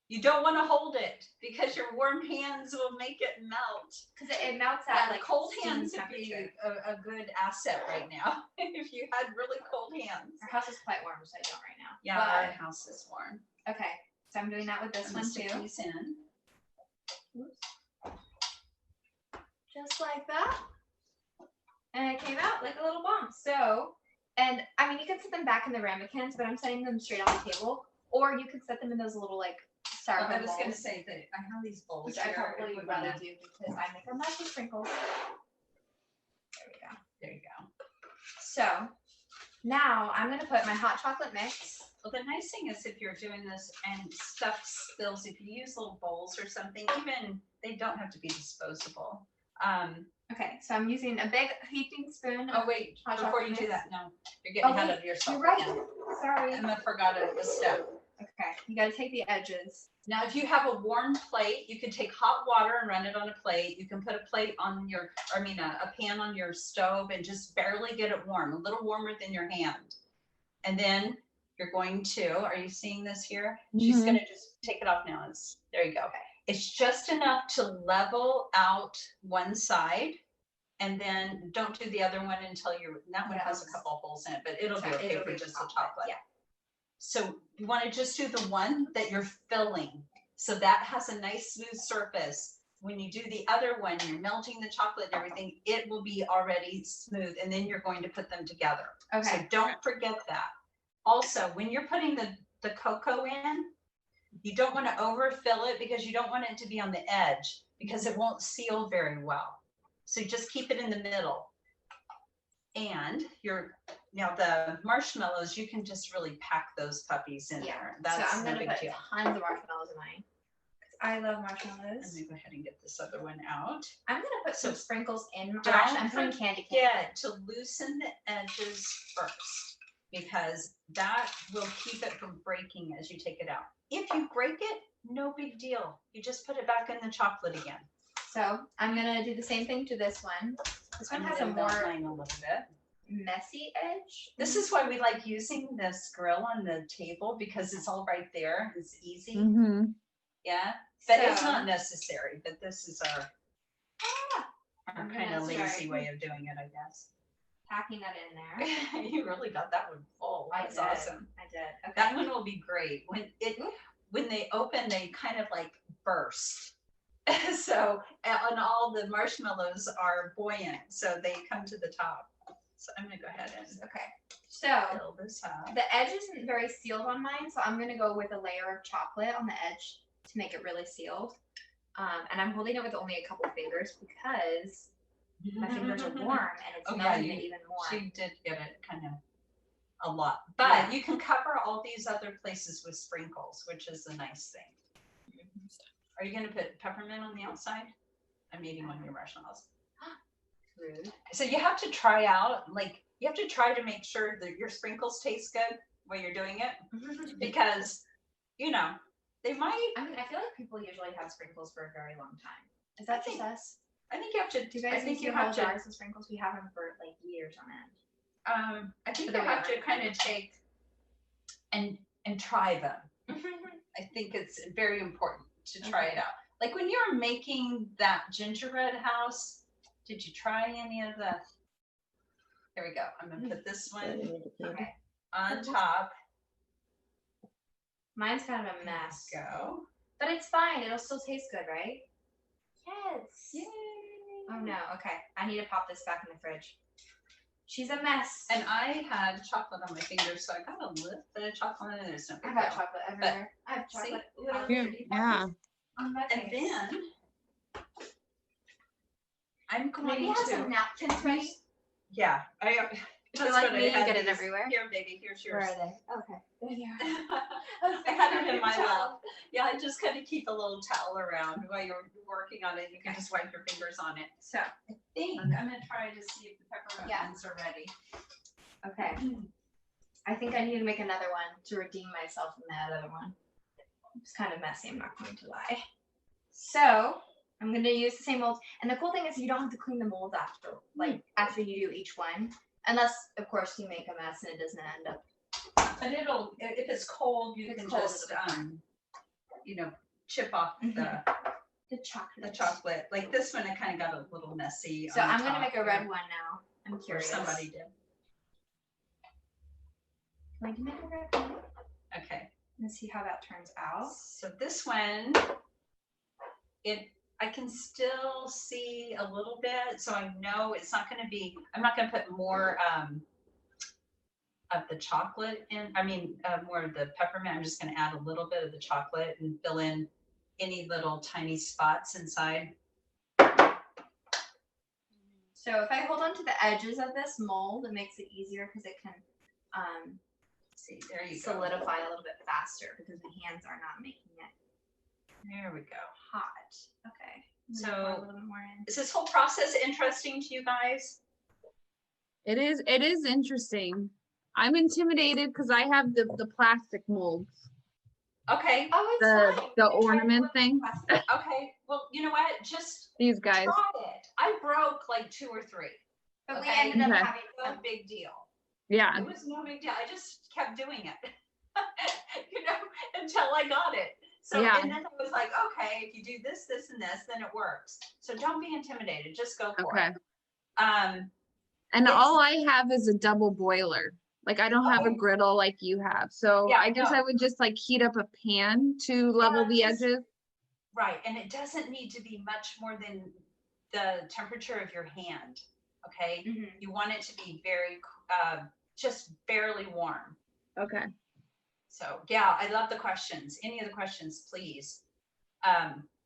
you don't want to hold it because your warm hands will make it melt. because it melts at Like like cold steam hands would be temperature. a good asset right now if you had really cold hands. Our house is quite warm, so I don't right now. Yeah, our house is warm. But, okay, so I'm doing that with this I'm one gonna stick too. these in. Just like that. And it came out like a little bomb. So, and I mean, you can set them back in the ramekins, but I'm setting them straight on the table. Or you could set them in those little like Well, styrofoam I was gonna bowls, say that I have these bowls which I here. probably if would we rather wanna- do because I make a mess with sprinkles. There we go. There you go. So now I'm gonna put my hot chocolate mix. Well, the nice thing is if you're doing this and stuff spills, if you use little bowls or something, even they don't have to be disposable. Okay, so I'm using a big heaping spoon. Oh wait, Hot before chocolate you do mix. that, no, you're getting Oh, ahead wait, of yourself. You're right. again. Sorry. Emma forgot a step. Okay, you gotta take the edges. Now, if you have a warm plate, you can take hot water and run it on a plate. You can put a plate on your, a pan on your stove and just barely get it warm, a little warmer than your hand. And then you're going to, are you seeing this here? She's Mhm. gonna just take it off now. There you go. It's just enough to level out one side. And then don't do the other one until that one has a Yes. couple holes in it, but it'll be Sorry, okay it'll for be just the chocolate, chocolate. yeah. So you want to just do the one that you're filling. So that has a nice smooth surface. When you do the other one, you're melting the chocolate and everything, it will be already smooth, and then you're going to put them together. Okay. So don't forget that. Also, when you're putting the cocoa in, you don't want to overfill it because you don't want it to be on the edge because it won't seal very well. So just keep it in the middle. And now the marshmallows, you can just really pack those puppies in there. So That's I'm no gonna big put deal. tons of marshmallows in mine. 'Cause I love Let marshmallows. me go ahead and get this other one out. I'm gonna put some So sprinkles in. Or don't actually, I'm putting candy cane. Get to loosen the edges first because that will keep it from breaking as you take it out. If you break it, no big deal. You just put it back in the chocolate again. So I'm gonna do the same thing to this one. This one I'm has a gonna melt more mine a little bit. messy edge. This is why we like using this grill on the table because it's all right there. It's easy. Mhm. Yeah. But it's So- not necessary, but this is our I'm kind gonna of lazy start way of doing it, I guess. packing that in there. You really got that one full. I That's did. awesome. I did. Okay. That one will be great. When they open, they kind of like burst. So, and all the marshmallows are buoyant, so they come to the top. So I'm gonna go ahead and Okay. So fill this up. the edge isn't very sealed on mine, so I'm gonna go with a layer of chocolate on the edge to make it really sealed. And I'm holding it with only a couple fingers because my fingers are warm and it's Oh, yeah, melting it even more. She did get it kind of a lot, but you can cover all these other places with sprinkles, which is the nice thing. Are you gonna put peppermint on the outside? I'm eating one of your marshmallows. Rude. So you have to try out, you have to try to make sure that your sprinkles taste good while you're doing it, because, they might, I mean, I feel like people usually have sprinkles for a very long time. Is that just us? I think you have to, Do you guys I think use you whole have to, jars of sprinkles? We have them for like years on end. I think For you the have to winter. kind of take and try them. I think it's very important to try it out. Like when you were making that gingerbread house, did you try any of the? Here we go. I'm gonna put this one Okay. on top. Mine's kind of a mess. Go. But it's fine. It'll still taste good, right? Yes. Yay. Oh no. Okay. I need to pop this back in the fridge. She's a mess. And I had chocolate on my fingers, so I got a little bit of chocolate, and there's no big I've got deal. chocolate everywhere. I have see, chocolate literally Yeah. 35 Yeah. on my And face. then I'm Maybe going have to. some napkins ready. Yeah, If you're like me, you get it everywhere. Here, baby, here's Where yours. are they? Okay. There they are. I had it in my lap. Yeah, I just kind of keep a little towel around while you're working on it. You can just wipe your fingers on it. So I think I'm gonna try to see if the peppermint ones are ready. Okay. I think I need to make another one to redeem myself from that other one. It's kind of messy, I'm not going to lie. So I'm gonna use the same mold. And the cool thing is you don't have to clean the mold after, like after you do each one. Unless, of course, you make a mess and it doesn't end up. But it'll, if it's cold, you can just, you know, chip off the chocolate. Like this one, it kind of got a little messy. So I'm gonna make a red one now. I'm Or curious. somebody did. Going to make a red one. Okay. Let's see how that turns out. So this one, I can still see a little bit, so I know it's not going to be, I'm not going to put more of the chocolate in, more of the peppermint. I'm just going to add a little bit of the chocolate and fill in any little tiny spots inside. So if I hold on to the edges of this mold, it makes it easier because it can See, there you go. solidify a little bit faster because my hands are not making it There we go. hot. Okay. So, pour a little bit more in. Is this whole process interesting to you guys? It is interesting. I'm intimidated because I have the plastic molds, Okay. Oh, it's the fine. the ornament thing. Okay. Well, you know what? Just These guys. try it. I broke like 2 or 3. But we Okay. ended up Okay. having No big deal. Yeah. It was no big deal. I just kept doing it, you know, until I got it. So, Yeah. and then I was like, okay, if you do this, this, and this, then it works. So don't be intimidated. Just go for Okay. it. And It's- all I have is a double boiler. Like I don't have a Oh. griddle like you have. So Yeah, I guess no. I would just like heat up a pan to level the just- edges. Right. And it doesn't need to be much more than the temperature of your hand. Okay. Mhm. You want it to be very, just barely warm. Okay. So yeah, I love the questions. Any other questions, please?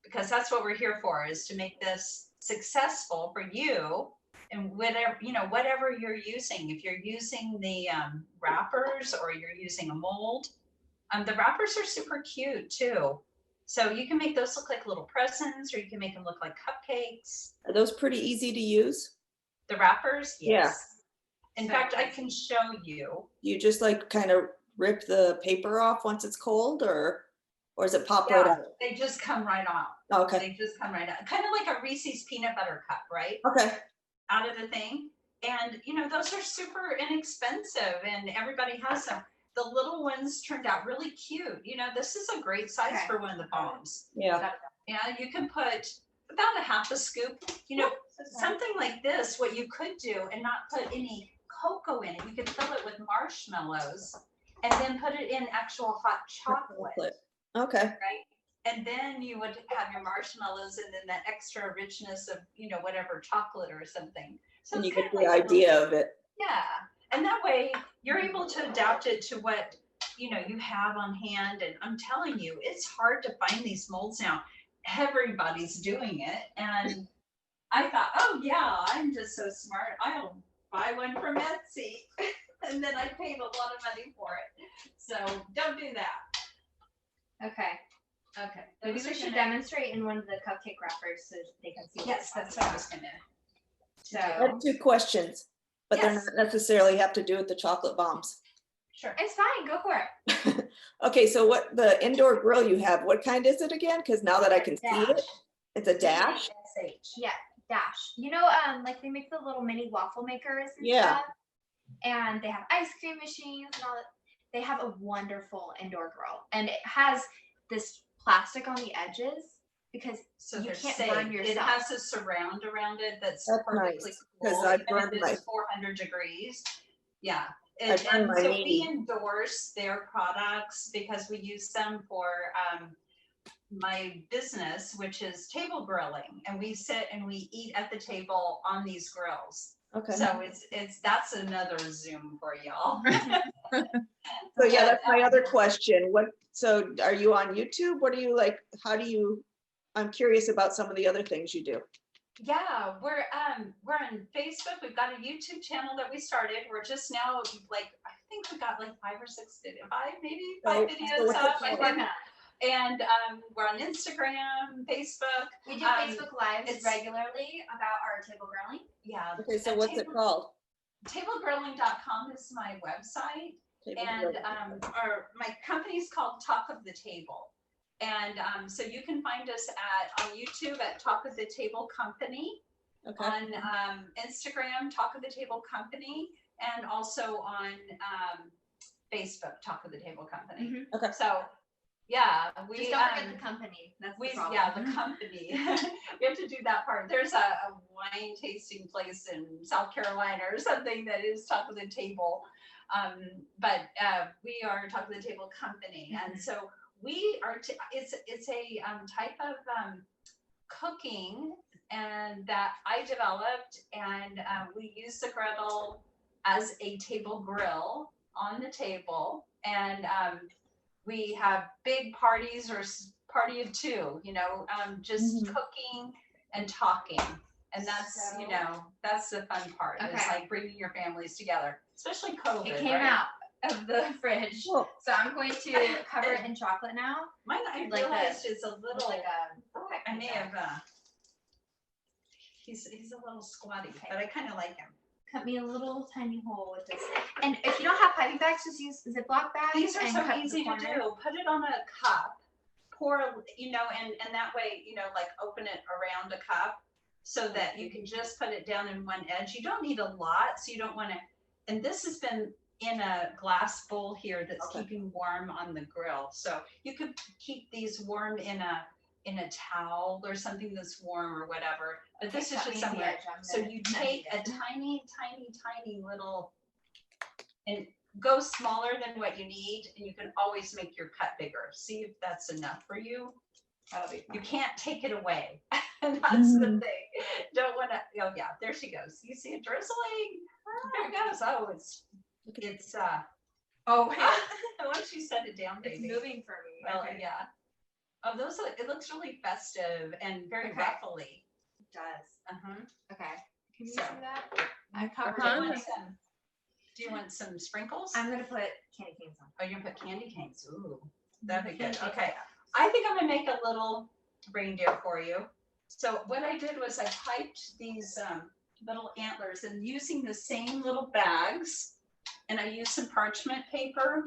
Because that's what we're here for, is to make this successful for you and whatever, you know, whatever you're using. If you're using the wrappers or you're using a mold, the wrappers are super cute too. So you can make those look like little presents, or you can make them look like cupcakes. Are those pretty easy to use? The wrappers, Yeah. yes. In fact, I can show you. You just like kind of rip the paper off once it's cold, or does it pop right Yeah, out? they just come right off. Okay. They just come right out. Kind of like a Reese's peanut butter cup, right? Okay. Out of the thing. And, you know, those are super inexpensive and everybody has them. The little ones turned out really cute. You know, this is a great size Okay. for one of the bombs. Yeah. Yeah, you can put about a half a scoop. You know, something like this, what you could do and not put any cocoa in it, you could fill it with marshmallows and then put it in actual hot chocolate, Okay. right? And then you would have your marshmallows and then that extra richness of, you know, whatever chocolate or something. So And it's you kind get of the like a idea little- of it. Yeah, and that way you're able to adapt it to what, you know, you have on hand. And I'm telling you, it's hard to find these molds now. Everybody's doing it. And I thought, oh yeah, I'm just so smart. I'll buy one from Etsy. And then I paid a lot of money for it. So don't do that. Okay. Okay. Maybe those we are should gonna- demonstrate in one of the cupcake wrappers so they can see. Yes, that's what I was gonna. I So have 2 questions, but they're Yes. not necessarily have to do with the chocolate bombs. Sure. it's fine. Go for it. Okay, so what the indoor grill you have, what kind is it again? Because now that I can see it, it's a dash. DASH. Yeah, dash. You know, like they make the little mini waffle makers and Yeah. stuff. And they have ice cream machines and all that. They have a wonderful indoor grill. And it has this plastic on the edges because So you they're can't safe. burn It yourself. has a surround around it that's That's perfectly nice, 'cause cool, I even burned if my- it's 400 degrees. Yeah. I And, burned my so knee. we endorse their products because we use them for my business, which is table grilling. And we sit and we eat at the table on these grills. Okay. So that's another Zoom for y'all. So yeah, that's my other question. So are you on YouTube? What do you like? I'm curious about some of the other things you do. Yeah, we're on Facebook. We've got a YouTube channel that we started. We're just now like, I think we got like 5 or 6 videos, maybe five videos up. I think. And we're on Instagram, Facebook. We do Facebook Lives regularly about our table grilling. Yeah. Okay, so what's it called? tablegrilling.com is my website. And my company's called Talk of the Table. And so you can find us on YouTube at Talk of the Table Company, on Instagram, Talk of the Table Company, and also on Facebook, Talk of the Table Company. Okay. So yeah, we just don't forget the company. That's the problem. Yeah, the company. We have to do that part. There's a wine tasting place in South Carolina or something that is Talk of the Table. But we are Talk of the Table Company, and so we are. It's a type of cooking and that I developed, and we use the griddle as a table grill on the table, and we have big parties or party of 2. Just cooking and talking. And that's, that's the fun part. Okay. It's like bringing your families together, especially COVID. It came out of the fridge. Cool. So I'm going to cover it in chocolate now. Mine, I realized is a little, like I may have, he's a little squatty, but I kind of like him. Cut me a little tiny hole with this. And if you don't have piping bags, just use Ziploc bags. These are so easy to do. Put it on a cup, pour, and that way, like open it around a cup, so that you can just put it down in one edge. You don't need a lot, so you don't want to, and this has been in a glass bowl here that's keeping warm on the grill. So you could keep these warm in a towel or something that's warm or whatever, but this is just somewhere. So you take a tiny little, and go smaller than what you need, and you can always make your cut bigger. See if that's enough for you. You can't take it away. And that's the thing. Don't want to, yeah, there she goes. You see it drizzling? There it goes. Oh, it's once you set it down, baby. It's moving for me. Well, yeah. Oh, it looks really festive and very ruffly. It does. Okay. Can you see that? I covered it. Do you want some sprinkles? I'm going to put candy canes on. Oh, you're going to put candy canes. Ooh, that'd be good. Okay. I think I'm going to make a little reindeer for you. So what I did was I piped these little antlers, and using the same little bags, and I used some parchment paper,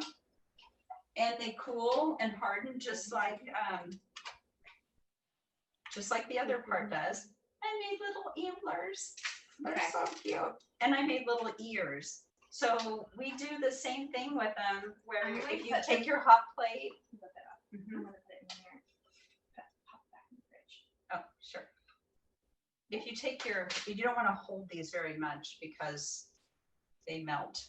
and they cool and harden just like the other part does. I made little antlers. They're so cute. And I made little ears. So we do the same thing with them, where if you take your hot plate. I'm going to put it in here. Pop it back in the fridge. Oh, sure. If you take you don't want to hold these very much because they melt.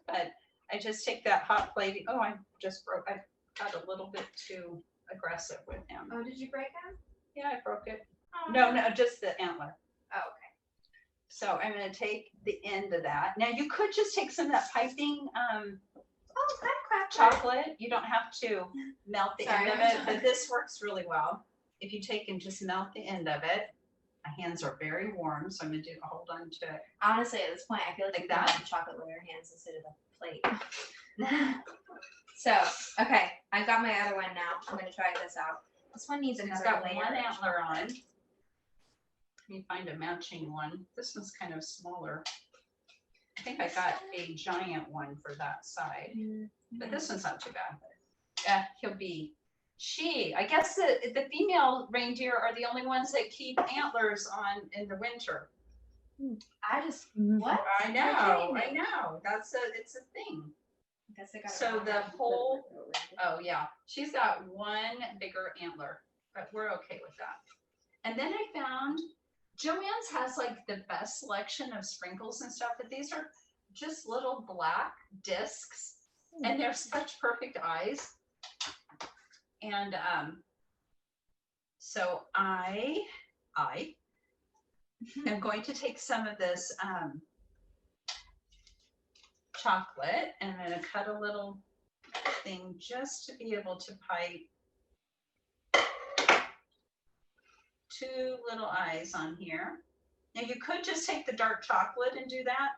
But I just take that hot plate. Oh, I got a little bit too aggressive with him. Oh, did you break him? Yeah, I broke it. Oh. No, just the antler. Oh, okay. So I'm going to take the end of that. Now you could just take some of that piping chocolate. You don't have to melt the end of it, but this works really well. If you take and just melt the end of it. My hands are very warm, so I'm going to hold on to it. Honestly, at this point, I feel like you have the chocolate with your hands instead of the plate. So, okay, I've got my other one now. I'm going to try this out. This one needs another layer. It's got one antler on. Let me find a matching one. This one's kind of smaller. I think I got a giant one for that side, but this one's not too bad. I guess the female reindeer are the only ones that keep antlers on in the winter. What? I know. It's a thing. I guess I got so the whole, yeah, she's got one bigger antler, but we're okay with that. And then I found Joann's has like the best selection of sprinkles and stuff, but these are just little black discs, and they're such perfect eyes. And so I am going to take some of this chocolate, and I'm going to cut a little thing just to be able to pipe 2 little eyes on here. Now you could just take the dark chocolate and do that.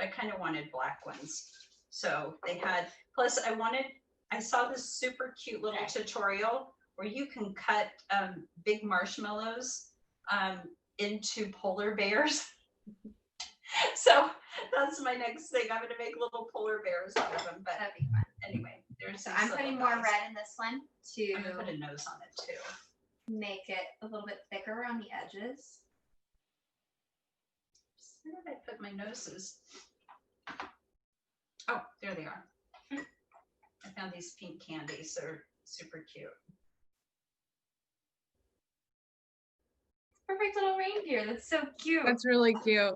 I kind of wanted black ones. So they had, plus I saw this super cute little tutorial where you can cut big marshmallows into polar bears. So that's my next thing. I'm gonna make little polar bears out of them. But That'd be fun. anyway, there's. So these I'm little putting more guys. red in this one I'm gonna put to a nose on it too. make it a little bit thicker around the edges. Where did I put my noses? Oh, there they are. I found these pink candies. They're super cute. Perfect little reindeer. That's so cute. That's really cute.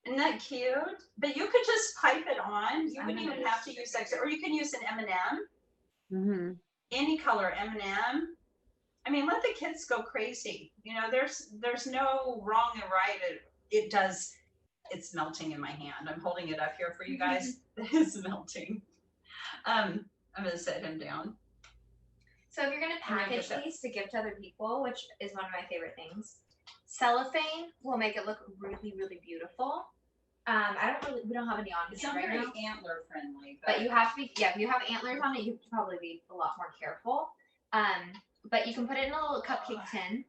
Isn't that cute? But you could just pipe it on. You I'm wouldn't gonna even have to use extra, or you can use an M&M, Mm-hmm. any color M&M. I mean, let the kids go crazy. You know, there's no wrong and right. It does. It's melting in my hand. I'm holding it up here for you guys. It's melting. I'm gonna set him down. So if you're gonna I'm gonna package get that. these to give to other people, which is one of my favorite things, cellophane will make it look really, really beautiful. We don't have any on It's here not right very now, antler friendly, but you have to be, if you have antlers on it, you have to probably be a lot more careful. But you can put it in a little cupcake tin,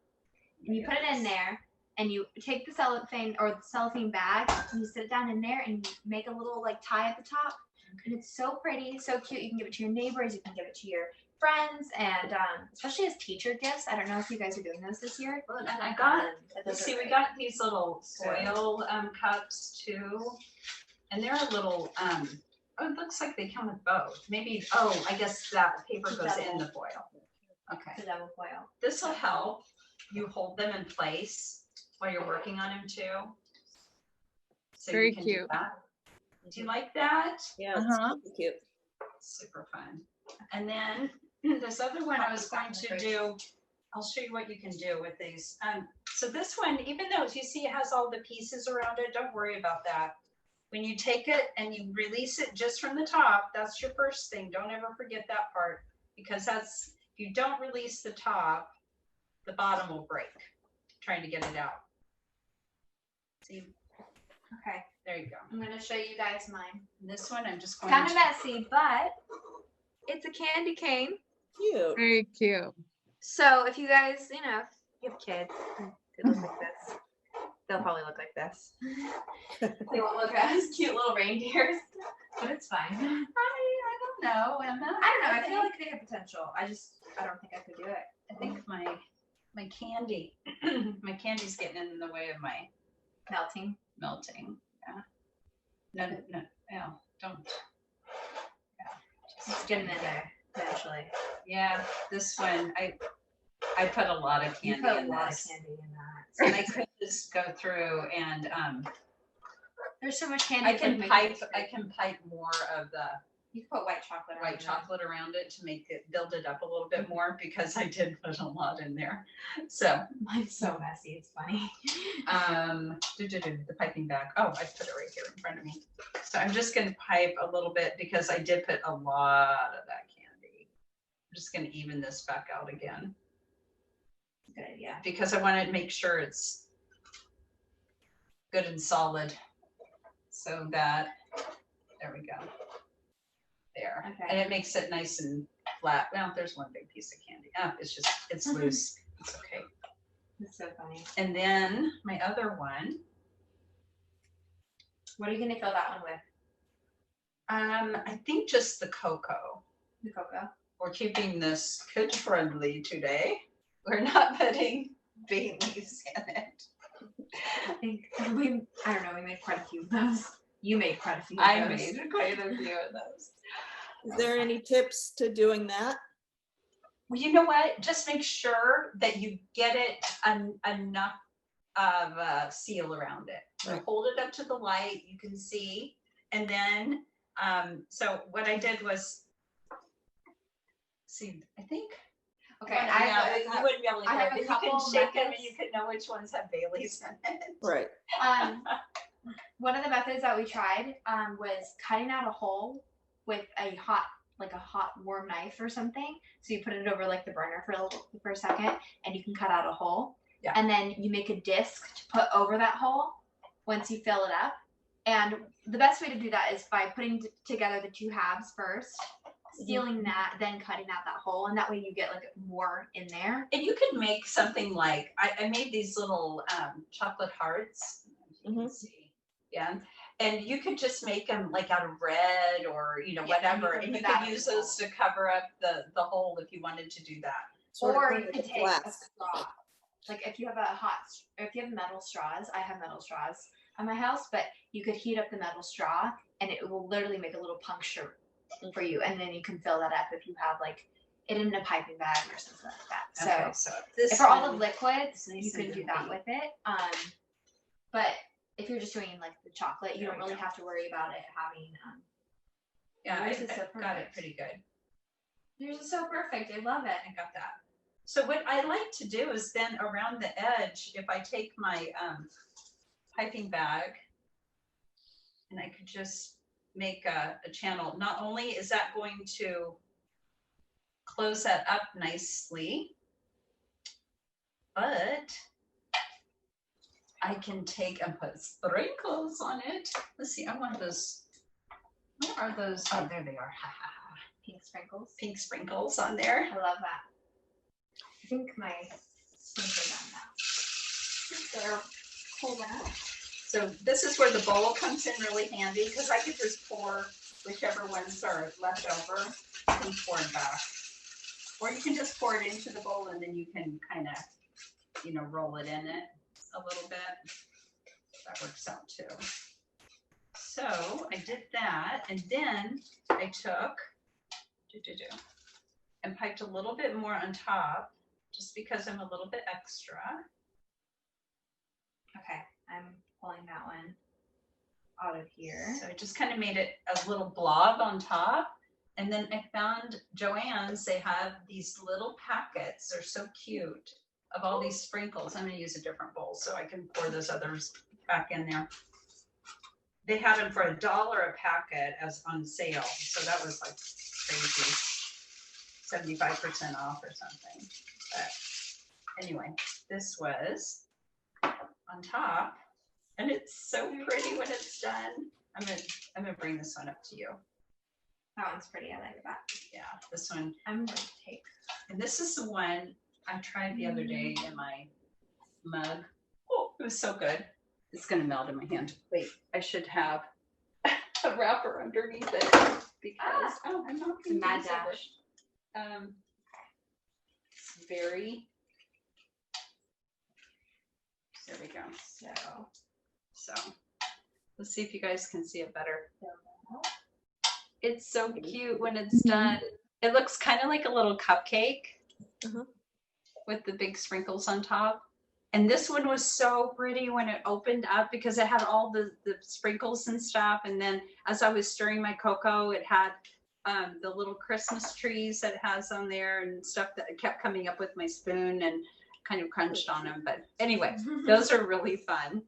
and you put it in there, and you take the cellophane or the cellophane bag, and you sit it down in there, and you make a little like tie at the top, and it's so pretty, so cute. You can give it to your neighbors, you can give it to your friends, and especially as teacher gifts. I don't know if you guys are doing those this year. And I got, Those are see, we great. got these little foil cups too. And they're a little, oh, it looks like they come with both. Maybe, oh, I guess that paper It's goes in double. the foil. Okay. The double foil. This will help you hold them in place while you're working on them too. So Very you can do cute. that. Do you like that? Yeah, Uh-huh. it's cute. Super fun. And then this other one I was going to do, I'll show you what you can do with these. So this one, even though you see it has all the pieces around it, don't worry about that. When you take it and you release it just from the top, that's your first thing. Don't ever forget that part, because that's, if you don't release the top, the bottom will break trying to get it out. See, Okay, there you go. I'm gonna show you guys mine. And this one, I'm just going Kind to of messy, but it's a candy cane. Cute. Very cute. So if you guys, you know, if you have kids, they look like this. They'll probably look like this. They won't look as cute little reindeers, but it's fine. I don't know, Emma. I don't know. I feel like they have potential. I don't think I could do it. I think my candy, my candy's getting in the way of my Melting. melting. Yeah. No, yeah, don't. Just get them in there eventually. Yeah, this one, I put a lot of You candy put a in lot this. of candy in that. And I could just go through and There's so much candy. I it's like can making pipe ice cream. I can pipe more of the You can put white chocolate on white it. chocolate around it to make it build it up a little bit more, because I did put a lot in there. So Mine's so messy. It's funny. the piping back. Oh, I put it right here in front of me. So I'm just gonna pipe a little bit because I did put a lot of that candy. I'm just gonna even this back out again Good idea. because I want to make sure it's good and solid. So that, there we go. There. Okay. And it makes it nice and flat. Well, there's one big piece of candy. Oh, it's loose. It's okay. It's so funny. And then my other one, What are you gonna fill that one with? I think just the cocoa. The cocoa. We're keeping this kid friendly today. We're not putting Baileys in it. I think I don't know. We made quite a few of those. You made quite a few. Of I those. made quite a few of those. Is there any tips to doing that? Well, you know what? Just make sure that you get it enough of a seal around it. So Right. hold it up to the light, you can see. And then, so what I did was, see, I think. Okay. You wouldn't be able to I hear have it, a but you couple can shake them and methods. you could know which ones have Baileys in it. Right. One of the methods that we tried was cutting out a hole with a hot warm knife or something. So you put it over like the burner for a second, and you can cut out a hole. Yeah. And then you make a disc to put over that hole once you fill it up. And the best way to do that is by putting together the two halves first, sealing that, then cutting out that hole, and that way you get like more in there. And you can make something like, I made these little chocolate hearts. You can see. Yeah. And you could just make them like out of red or, you know, whatever. And you could use those to cover up the hole if you wanted to do that. Or you could take a straw. Like if you have metal straws, I have metal straws at my house, but you could heat up the metal straw and it will literally make a little puncture for you. And then you can fill that up if you have like it in a piping bag or something like that. Okay, so if for all the liquids, you can do that with it. But if you're just doing like the chocolate, you don't really have to worry about it having. Yeah, I yours is so got it perfect. pretty good. Yours is so perfect. I love it. I got that. So what I like to do is then around the edge, if I take my piping bag and I could just make a channel, not only is that going to close that up nicely, but I can take and put sprinkles on it. Let's see, I want those. Where are those? Oh, there they are. Pink sprinkles. Pink sprinkles on there. I love that. I think my sprinkles on now. There. Hold that. So this is where the bowl comes in really handy because I could just pour whichever ones are left over and pour it back. Or you can just pour it into the bowl and then you can kind of, you know, roll it in it a little bit. That works out too. So I did that and then I took and piped a little bit more on top just because I'm a little bit extra. Okay, I'm pulling that one out of here. So I just kind of made it a little blob on top. And then I found Joann's, they have these little packets, they're so cute, of all these sprinkles. I'm gonna use a different bowl so I can pour those others back in there. They had them for $1 a packet as on sale. So that was like crazy, 75% off or something. But anyway, this was on top and it's so pretty when it's done. I'm gonna bring this one up to you. That one's pretty. I like that. Yeah, this one. I'm going to take. And this is the one I tried the other day in my mug. Oh, it was so good. It's gonna melt in my hand. Wait, I should have a wrapper underneath it because I'm not gonna Mad use dash. it. It's very. There we go. So let's see if you guys can see it better. It's so cute when it's done. It looks kind of like a little cupcake with the big sprinkles on top. And this one was so pretty when it opened up because it had all the sprinkles and stuff. And then as I was stirring my cocoa, it had the little Christmas trees that it has on there and stuff that kept coming up with my spoon and kind of crunched on them. But anyway, those are really fun.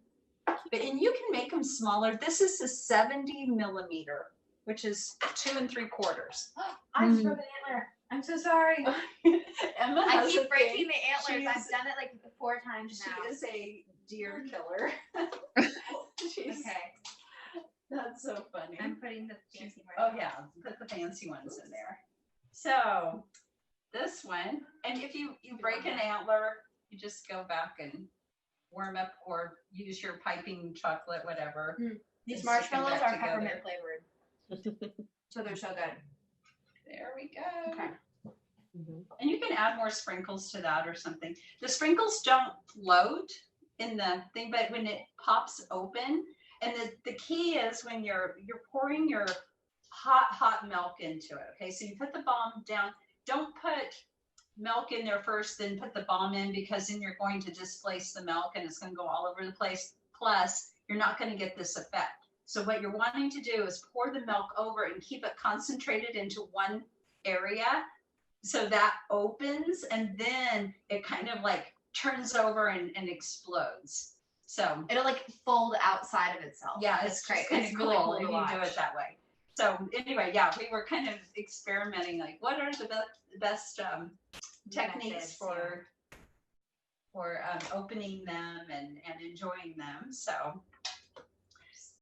And you can make them smaller. This is a 70 millimeter, which is 2 3/4. I threw an antler. I'm so sorry. Emma I has keep a breaking thing. the antlers. She's- I've done it like 4 times She now. is a deer killer. She's, Okay, that's so funny. I'm putting the fancy Oh ones. yeah, put the fancy ones in there. So this one, and if you break an antler, you just go back and warm up or use your piping chocolate, whatever. These and stick them marshmallows back are together. peppermint flavored, so they're so good. There we go. Okay. And you can add more sprinkles to that or something. The sprinkles don't float in the thing, but when it pops open, and the key is when you're pouring your hot milk into it. Okay, so you put the bomb down. Don't put milk in there first, then put the bomb in because then you're going to displace the milk and it's going to go all over the place. Plus, you're not going to get this effect. So what you're wanting to do is pour the milk over and keep it concentrated into one area so that opens and then it kind of like turns over and explodes. So It'll like fold outside of itself. yeah, That's it's great. kind of It's cool really cool if to you do watch. it that way. So anyway, yeah, we were kind of experimenting, like what are the best techniques Methods, for opening them and enjoying them. So